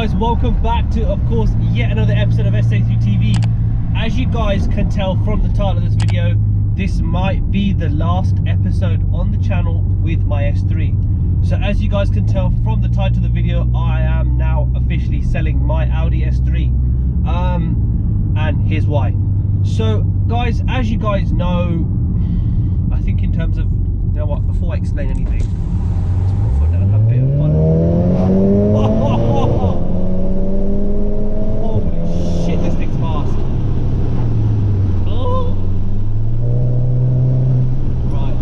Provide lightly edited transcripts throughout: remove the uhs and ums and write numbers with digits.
guys, welcome back to, of course, yet another episode of Sa3 TV. As you guys can tell from the title of this video, this might be the last episode on the channel with my S3. So as you guys can tell from the title of the video, I am now officially selling my Audi S3. And here's why. So guys, as you guys know, I think in terms of, you know what, before I explain anything, let's put my foot down and have a bit of fun. Holy shit, this thing's fast. Oh. Right,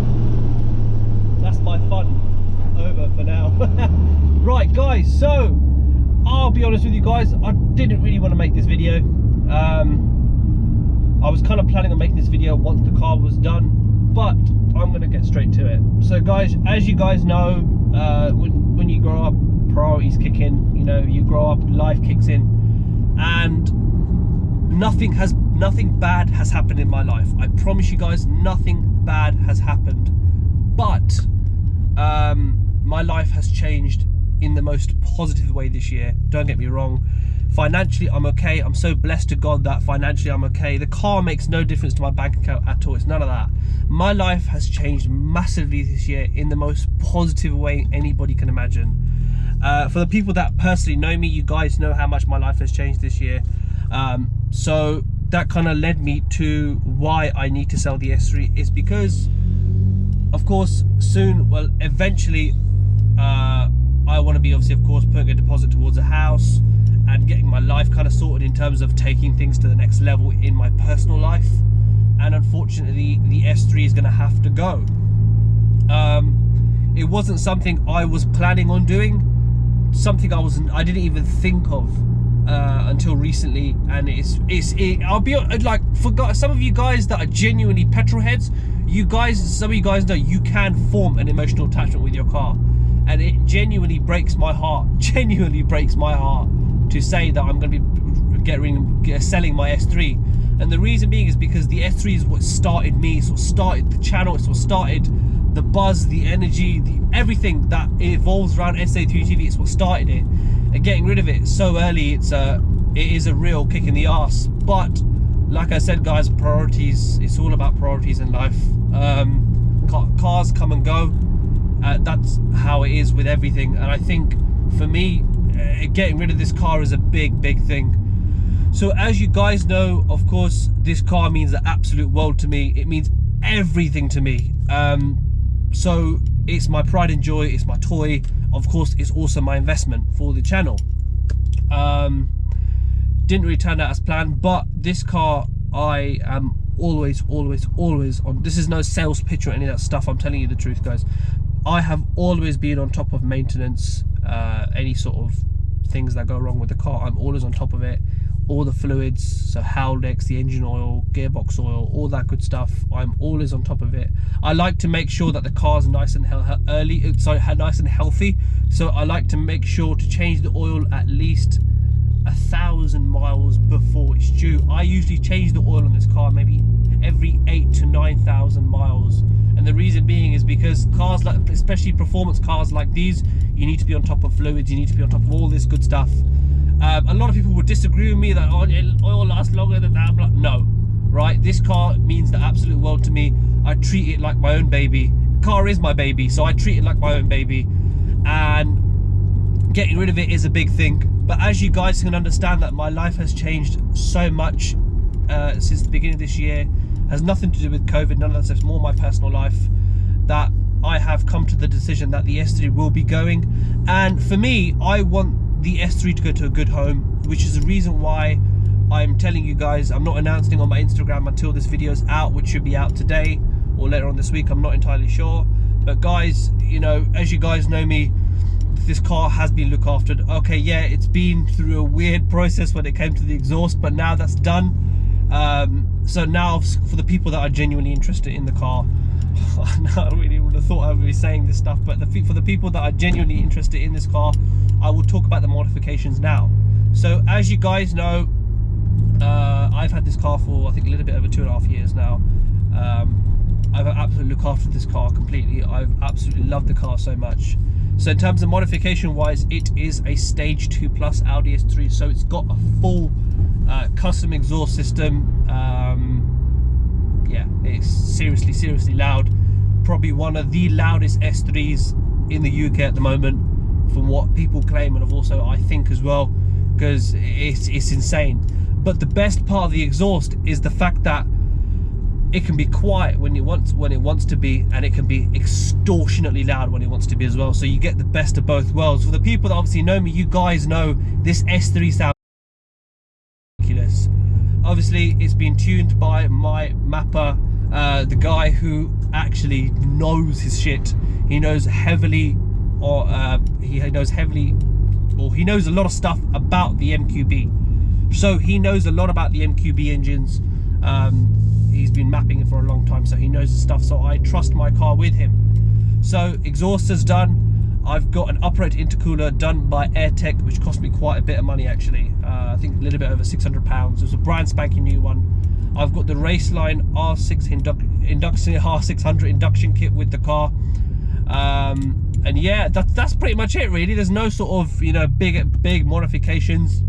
that's my fun over for now. Right guys, so I'll be honest with you guys, I didn't really want to make this video. I was kind of planning on making this video once the car was done, but I'm going to get straight to it. So guys, as you guys know, when you grow up, priorities kick in. You know, you grow up, life kicks in, and nothing bad has happened in my life. I promise you guys, nothing bad has happened, but my life has changed in the most positive way this year. Don't get me wrong, financially I'm okay. I'm so blessed to God that financially I'm okay. The car makes no difference to my bank account at all. It's none of that. My life has changed massively this year in the most positive way anybody can imagine. For the people that personally know me, you guys know how much my life has changed this year. So that kind of led me to why I need to sell the S3. Is because, of course, soon, well, eventually, I want to be obviously, of course, putting a deposit towards a house and getting my life kind of sorted in terms of taking things to the next level in my personal life. And unfortunately, the S3 is going to have to go. It wasn't something I was planning on doing, something I didn't even think of until recently. And I'll be like, for some of you guys that are genuinely petrol heads, some of you guys know you can form an emotional attachment with your car, and it genuinely breaks my heart, to say that I'm going to be selling my S3. And the reason being is because the S3 is what started me, it's what started the channel, it's what started the buzz, the energy, everything that evolves around Sa3 TV. It's what started it, and getting rid of it so early, it is a real kick in the ass. But like I said guys, priorities, it's all about priorities in life. Cars come and go, that's how it is with everything. And I think for me, getting rid of this car is a big thing. So as you guys know, of course, this car means the absolute world to me. It means everything to me. So it's my pride and joy, it's my toy. Of course, it's also my investment for the channel. Didn't really turn out as planned, but this car, I am always on. This is no sales pitch or any of that stuff. I'm telling you the truth, guys. I have always been on top of maintenance, any sort of things that go wrong with the car. I'm always on top of it. All the fluids, so Haldex, the engine oil, gearbox oil, all that good stuff, I'm always on top of it. I like to make sure that the car's nice and nice and healthy. So I like to make sure to change the oil at least 1,000 miles before it's due. I usually change the oil on this car maybe every 8,000 to 9,000 miles. And the reason being is because cars like, especially performance cars like these, you need to be on top of fluids, you need to be on top of all this good stuff. A lot of people would disagree with me that oil lasts longer than that. I'm like, no, right? This car means the absolute world to me. I treat it like my own baby. Car is my baby, so I treat it like my own baby. And getting rid of it is a big thing. But as you guys can understand, that my life has changed so much since the beginning of this year. Has nothing to do with COVID, none of that stuff. It's more my personal life, that I have come to the decision that the S3 will be going. And for me, I want the S3 to go to a good home, which is the reason why I'm telling you guys. I'm not announcing on my Instagram until this video is out, which should be out today or later on this week, I'm not entirely sure. But guys, you know, as you guys know me, this car has been looked after. Okay, yeah, it's been through a weird process when it came to the exhaust, but now that's done. So now for the people that are genuinely interested in the car, I really would have thought I would be saying this stuff, but for the people that are genuinely interested in this car, I will talk about the modifications now. So as you guys know, I've had this car for I think a little bit over 2.5 years now. I've absolutely looked after this car completely. I've absolutely loved the car so much. So in terms of modification wise, it is a stage 2 plus Audi S3. So it's got a full custom exhaust system. Yeah, it's seriously loud. Probably one of the loudest S3s in the UK at the moment, from what people claim, and also I think as well, because it's insane. But the best part of the exhaust is the fact that it can be quiet when it wants to be, and it can be extortionately loud when it wants to be as well. So you get the best of both worlds. For the people that obviously know me, you guys know this S3 sounds ridiculous. Obviously, it's been tuned by my mapper, the guy who actually knows his shit. He knows heavily, or he knows a lot of stuff about the MQB. So he knows a lot about the MQB engines. He's been mapping it for a long time, so he knows the stuff. So I trust my car with him. So exhauster's done. I've got an upright intercooler done by AirTech, which cost me quite a bit of money actually. I think a little bit over £600. It was a brand spanking new one. I've got the Raceline R600 induction kit with the car. And yeah, that's pretty much it really. There's no sort of, you know, big modifications,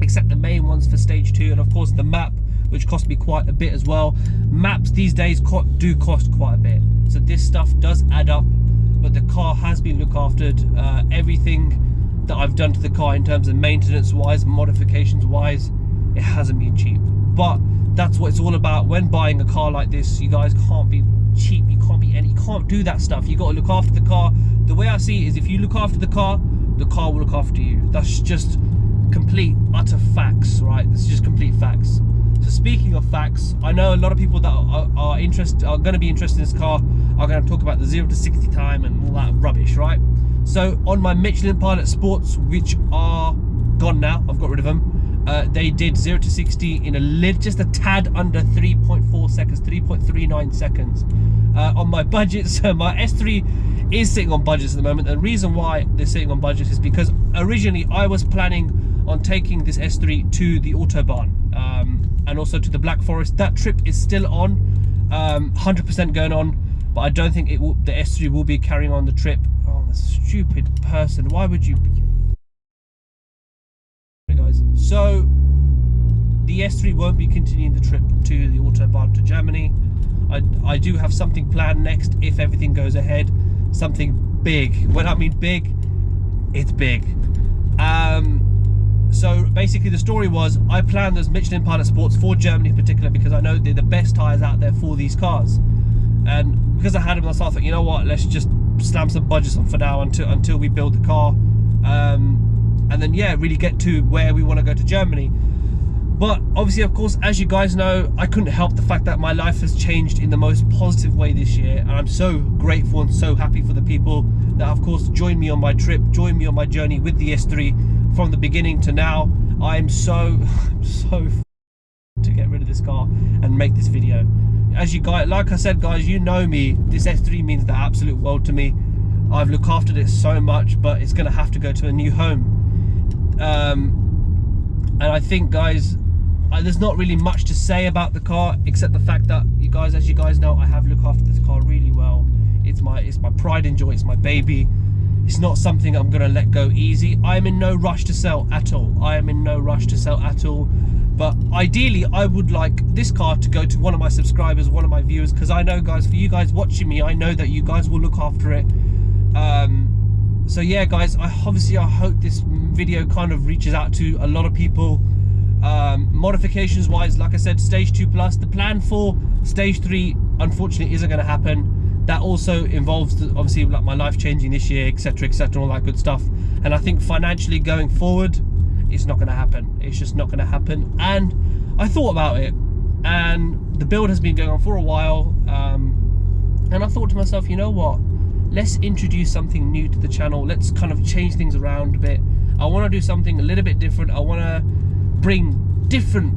except the main ones for stage 2, and of course the map, which cost me quite a bit as well. Maps these days do cost quite a bit, so this stuff does add up. But the car has been looked after. Everything that I've done to the car in terms of maintenance wise, modifications wise, it hasn't been cheap. But that's what it's all about when buying a car like this. You guys can't be cheap, you can't do that stuff. You got to look after the car. The way I see it is, if you look after the car will look after you. That's just complete utter facts, right? This is just complete facts. So speaking of facts, I know a lot of people that are going to be interested in this car are going to talk about the 0 to 60 time and all that rubbish, right? So on my Michelin Pilot Sports, which are gone now, I've got rid of them, they did 0 to 60 in just a tad under 3.4 seconds, 3.39 seconds. On my budget, so my S3 is sitting on budgets at the moment. And the reason why they're sitting on budgets is because originally I was planning on taking this S3 to the Autobahn, and also to the Black Forest. That trip is still on, 100% going on, but I don't think the S3 will be carrying on the trip. Oh, the stupid person, why would you be... Guys, so the S3 won't be continuing the trip to the Autobahn to Germany. I do have something planned next if everything goes ahead, something big. When I mean big, it's big. So basically the story was, I planned those Michelin Pilot Sports for Germany in particular because I know they're the best tyres out there for these cars. And because I had them myself, I thought, you know what, let's just slam some budgets on for now until we build the car. And then, yeah, really get to where we want to go to Germany. But obviously, of course, as you guys know, I couldn't help the fact that my life has changed in the most positive way this year. And I'm so grateful and so happy for the people that, of course, joined me on my trip, joined me on my journey with the S3 from the beginning to now. I'm so to get rid of this car and make this video. As you guys, like I said, guys, you know me, this S3 means the absolute world to me. I've looked after it so much, but it's going to have to go to a new home. And I think, guys, there's not really much to say about the car except the fact that, you guys, as you guys know, I have looked after this car really well. It's my pride and joy. It's my baby. It's not something I'm gonna let go easy. I'm in no rush to sell at all. I am in no rush to sell at all. But ideally, I would like this car to go to one of my subscribers, one of my viewers, because I know, guys, for you guys watching me, I know that you guys will look after it. So yeah, guys, I hope this video kind of reaches out to a lot of people. Modifications wise, like I said, stage 2 plus. The plan for stage 3 unfortunately isn't going to happen. That also involves obviously like my life changing this year, etc, all that good stuff. And I think financially going forward, it's not going to happen. It's just not going to happen. And I thought about it, and the build has been going on for a while, and I thought to myself, you know what, let's introduce something new to the channel. Let's kind of change things around a bit. I want to do something a little bit different. I want to bring different,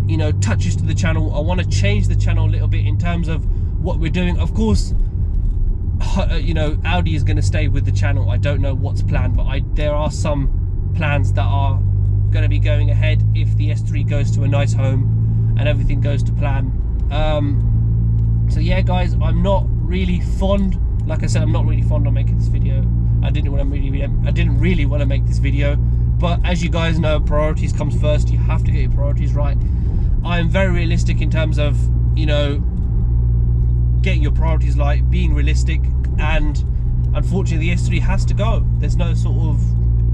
you know, touches to the channel. I want to change the channel a little bit in terms of what we're doing. Of course, you know, Audi is going to stay with the channel. I don't know what's planned, but there are some plans that are going to be going ahead if the S3 goes to a nice home and everything goes to plan. So yeah, guys, I'm not really fond, like I said, I'm not really fond of making this video. I didn't really want to make this video, but as you guys know, priorities comes first. You have to get your priorities right. I am very realistic in terms of, you know, getting your priorities right, being realistic, and unfortunately the S3 has to go. There's no sort of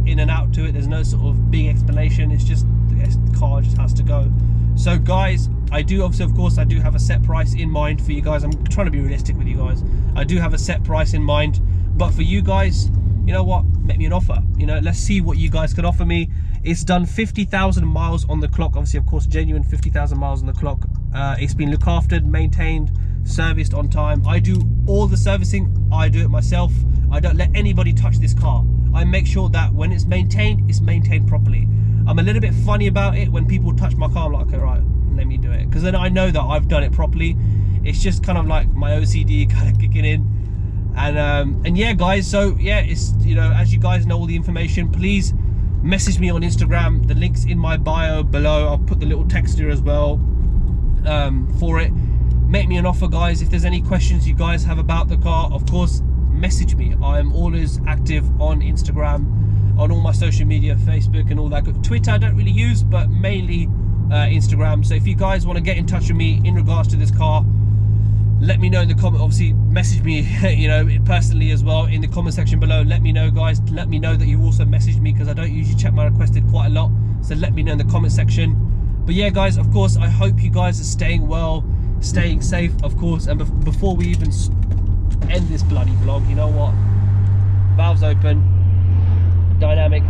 in and out to it. There's no sort of big explanation. It's just the car just has to go. So guys, I do obviously, of course, I do have a set price in mind for you guys. I'm trying to be realistic with you guys. I do have a set price in mind, but for you guys, you know what, make me an offer. You know, let's see what you guys can offer me. It's done 50,000 miles on the clock. Obviously, of course, genuine 50,000 miles on the clock. It's been looked after, maintained, serviced on time. I do all the servicing. I do it myself. I don't let anybody touch this car. I make sure that when it's maintained properly. I'm a little bit funny about it when people touch my car. I'm like, okay, right, let me do it, because then I know that I've done it properly. It's just kind of like my OCD kind of kicking in. And yeah, guys, so yeah, it's, you know, as you guys know all the information, please message me on Instagram. The link's in my bio below. I'll put the little text here as well for it. Make me an offer, guys. If there's any questions you guys have about the car, of course, message me. I am always active on Instagram, on all my social media, Facebook and all that good. Twitter I don't really use, but mainly Instagram. So if you guys want to get in touch with me in regards to this car, let me know in the comment. Obviously message me you know, personally as well in the comment section below. Let me know, guys. Let me know that you also messaged me, because I don't usually check my requested quite a lot, so let me know in the comment section. But yeah, guys, of course, I hope you guys are staying well, staying safe, of course. And before we even end this bloody vlog, you know what, valves open, dynamic.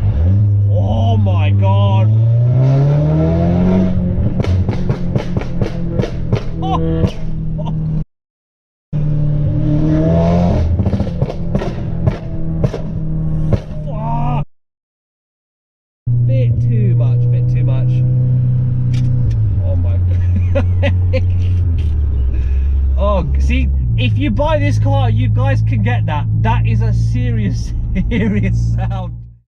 Oh my god. Oh. Bit too much. Oh my god. Oh, see, if you buy this car, you guys can get that. That is a serious sound.